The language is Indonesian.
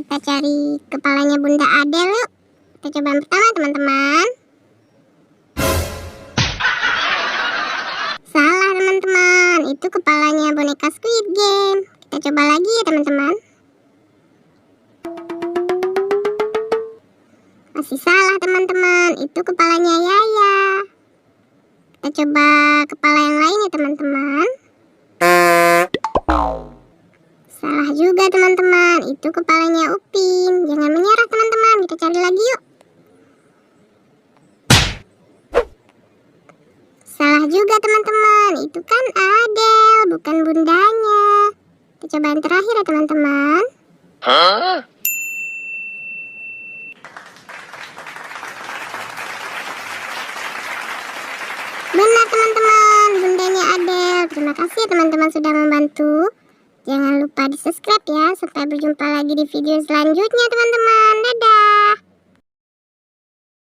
kita cari kepalanya Bunda Adel yuk. Kita coba yang pertama teman-teman. Salah teman-teman, itu kepalanya boneka Squid Game. Kita coba lagi ya teman-teman. Masih salah teman-teman, itu kepalanya Yaya. Kita coba kepala yang lain ya teman-teman. Salah juga teman-teman, itu kepalanya Upin. Jangan menyerah teman-teman, kita cari lagi yuk. Salah juga teman-teman, itu kan Adel, bukan bundanya. Kita coba yang terakhir ya teman-teman. Benar teman-teman, bundanya Adel. Terima kasih ya teman-teman sudah membantu. Jangan lupa di subscribe ya. Sampai berjumpa lagi di video selanjutnya teman-teman.